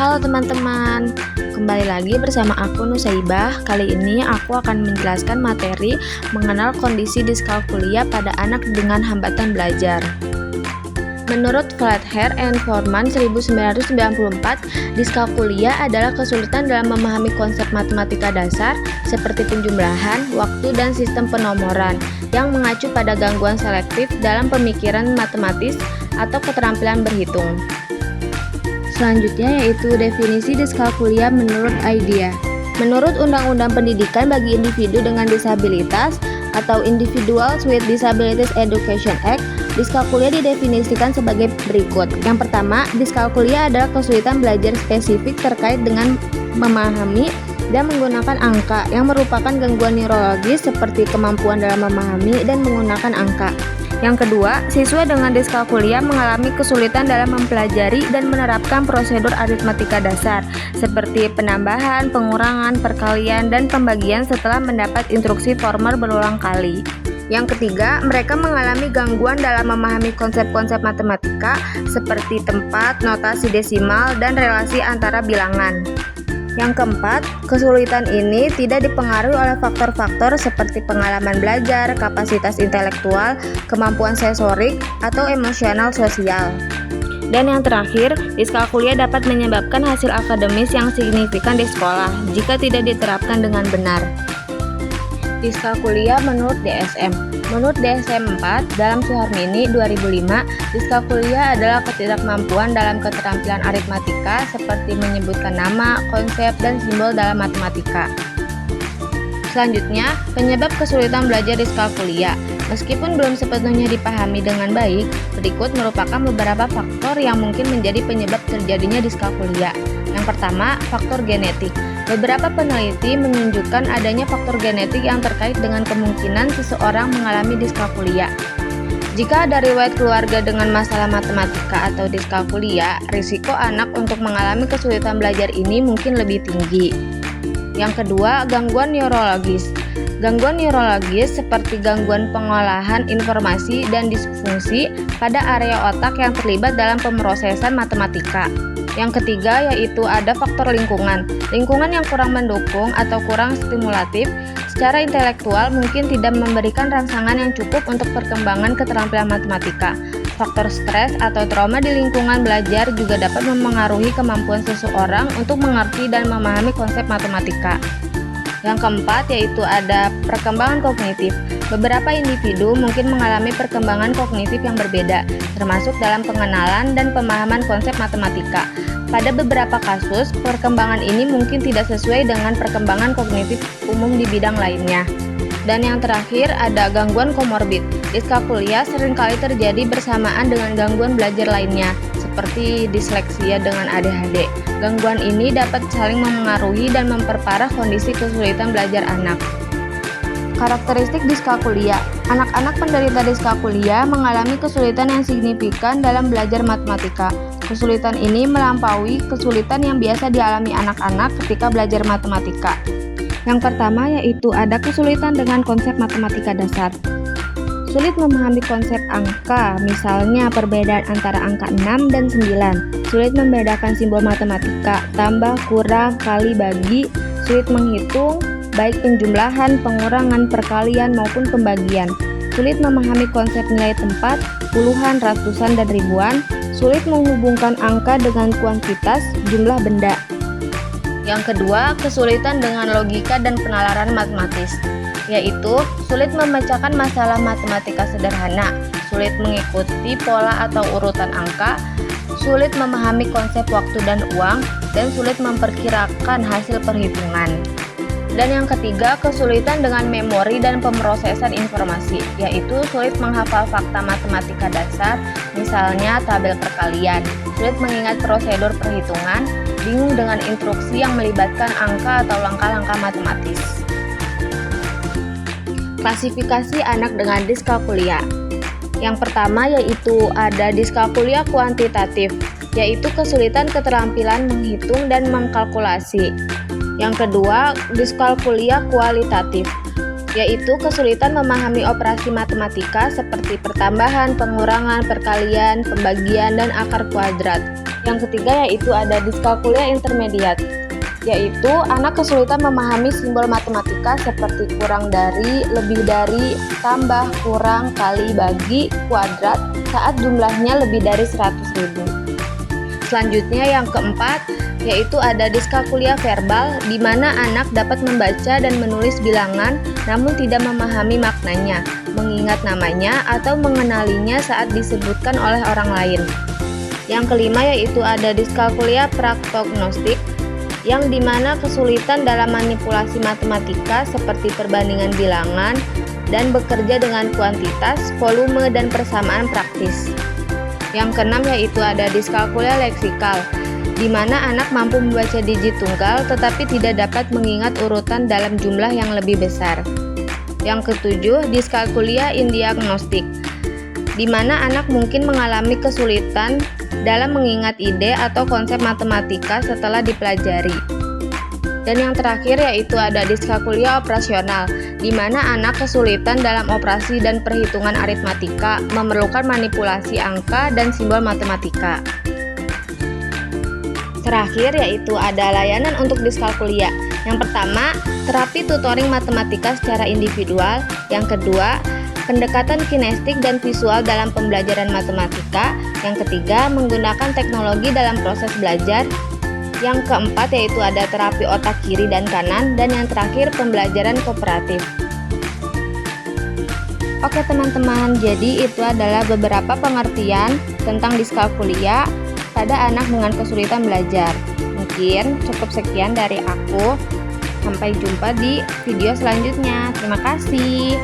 Halo teman-teman, kembali lagi bersama aku Nusaibah. Kali ini aku akan menjelaskan materi mengenal kondisi diskalkulia pada anak dengan hambatan belajar. Menurut Flathead and Foreman 1994, diskalkulia adalah kesulitan dalam memahami konsep matematika dasar seperti penjumlahan, waktu, dan sistem penomoran yang mengacu pada gangguan selektif dalam pemikiran matematis atau keterampilan berhitung. Selanjutnya yaitu definisi diskalkulia menurut IDEA. Menurut Undang-Undang Pendidikan bagi Individu dengan Disabilitas atau Individuals with Disabilities Education Act, diskalkulia didefinisikan sebagai berikut. Yang pertama, diskalkulia adalah kesulitan belajar spesifik terkait dengan memahami dan menggunakan angka yang merupakan gangguan neurologis seperti kemampuan dalam memahami dan menggunakan angka. Yang kedua, siswa dengan diskalkulia mengalami kesulitan dalam mempelajari dan menerapkan prosedur aritmatika dasar seperti penambahan, pengurangan, perkalian, dan pembagian setelah mendapat instruksi formal berulang kali. Yang ketiga, mereka mengalami gangguan dalam memahami konsep-konsep matematika seperti tempat, notasi desimal, dan relasi antara bilangan. Yang keempat, kesulitan ini tidak dipengaruhi oleh faktor-faktor seperti pengalaman belajar, kapasitas intelektual, kemampuan sensorik, atau emosional sosial. Dan yang terakhir, diskalkulia dapat menyebabkan hasil akademis yang signifikan di sekolah jika tidak diterapkan dengan benar. Diskalkulia menurut DSM. Menurut DSM-4 dalam Suharmini 2005, diskalkulia adalah ketidakmampuan dalam keterampilan aritmatika seperti menyebutkan nama, konsep, dan simbol dalam matematika. Selanjutnya, penyebab kesulitan belajar diskalkulia. Meskipun belum sepenuhnya dipahami dengan baik, berikut merupakan beberapa faktor yang mungkin menjadi penyebab terjadinya diskalkulia. Yang pertama, faktor genetik. Beberapa peneliti menunjukkan adanya faktor genetik yang terkait dengan kemungkinan seseorang mengalami diskalkulia. Jika ada riwayat keluarga dengan masalah matematika atau diskalkulia, risiko anak untuk mengalami kesulitan belajar ini mungkin lebih tinggi. Yang kedua, gangguan neurologis. Gangguan neurologis seperti gangguan pengolahan informasi dan disfungsi pada area otak yang terlibat dalam pemrosesan matematika. Yang ketiga yaitu ada faktor lingkungan. Lingkungan yang kurang mendukung atau kurang stimulatif secara intelektual mungkin tidak memberikan rangsangan yang cukup untuk perkembangan keterampilan matematika. Faktor stres atau trauma di lingkungan belajar juga dapat memengaruhi kemampuan seseorang untuk mengerti dan memahami konsep matematika. Yang keempat yaitu ada perkembangan kognitif. Beberapa individu mungkin mengalami perkembangan kognitif yang berbeda, termasuk dalam pengenalan dan pemahaman konsep matematika. Pada beberapa kasus, perkembangan ini mungkin tidak sesuai dengan perkembangan kognitif umum di bidang lainnya. Dan yang terakhir ada gangguan komorbid. Diskalkulia seringkali terjadi bersamaan dengan gangguan belajar lainnya, seperti disleksia dengan ADHD. Gangguan ini dapat saling memengaruhi dan memperparah kondisi kesulitan belajar anak. Karakteristik diskalkulia. Anak-anak penderita diskalkulia mengalami kesulitan yang signifikan dalam belajar matematika. Kesulitan ini melampaui kesulitan yang biasa dialami anak-anak ketika belajar matematika. Yang pertama yaitu ada kesulitan dengan konsep matematika dasar. Sulit memahami konsep angka, misalnya perbedaan antara angka 6 dan 9. Sulit membedakan simbol matematika, tambah, kurang, kali, bagi. Sulit menghitung, baik penjumlahan, pengurangan, perkalian, maupun pembagian. Sulit memahami konsep nilai tempat, puluhan, ratusan, dan ribuan. Sulit menghubungkan angka dengan kuantitas, jumlah benda. Yang kedua, kesulitan dengan logika dan penalaran matematis, yaitu sulit memecahkan masalah matematika sederhana, sulit mengikuti pola atau urutan angka, sulit memahami konsep waktu dan uang, dan sulit memperkirakan hasil perhitungan. Dan yang ketiga, kesulitan dengan memori dan pemrosesan informasi, yaitu sulit menghafal fakta matematika dasar, misalnya tabel perkalian, sulit mengingat prosedur perhitungan, bingung dengan instruksi yang melibatkan angka atau langkah-langkah matematis. Klasifikasi anak dengan diskalkulia. Yang pertama yaitu ada diskalkulia kuantitatif, yaitu kesulitan keterampilan menghitung dan mengkalkulasi. Yang kedua, diskalkulia kualitatif, yaitu kesulitan memahami operasi matematika seperti pertambahan, pengurangan, perkalian, pembagian, dan akar kuadrat. Yang ketiga yaitu ada diskalkulia intermediat, yaitu anak kesulitan memahami simbol matematika seperti kurang dari, lebih dari, tambah, kurang, kali, bagi, kuadrat saat jumlahnya lebih dari 100.000. Selanjutnya yang keempat yaitu ada diskalkulia verbal, di mana anak dapat membaca dan menulis bilangan namun tidak memahami maknanya, mengingat namanya atau mengenalinya saat disebutkan oleh orang lain. Yang kelima yaitu ada diskalkulia praktognostik, yang dimana kesulitan dalam manipulasi matematika seperti perbandingan bilangan dan bekerja dengan kuantitas, volume, dan persamaan praktis. Yang keenam yaitu ada diskalkulia leksikal, di mana anak mampu membaca digit tunggal tetapi tidak dapat mengingat urutan dalam jumlah yang lebih besar. Yang ketujuh, diskalkulia indiagnostik, di mana anak mungkin mengalami kesulitan dalam mengingat ide atau konsep matematika setelah dipelajari. Dan yang terakhir yaitu ada diskalkulia operasional, di mana anak kesulitan dalam operasi dan perhitungan aritmatika, memerlukan manipulasi angka dan simbol matematika. Terakhir yaitu ada layanan untuk diskalkulia. Yang pertama, terapi tutoring matematika secara individual. Yang kedua, pendekatan kinestik dan visual dalam pembelajaran matematika. Yang ketiga, menggunakan teknologi dalam proses belajar. Yang keempat yaitu ada terapi otak kiri dan kanan. Dan yang terakhir, pembelajaran kooperatif. Oke teman-teman, jadi itu adalah beberapa pengertian tentang diskalkulia pada anak dengan kesulitan belajar. Mungkin cukup sekian dari aku. Sampai jumpa di video selanjutnya. Terima kasih.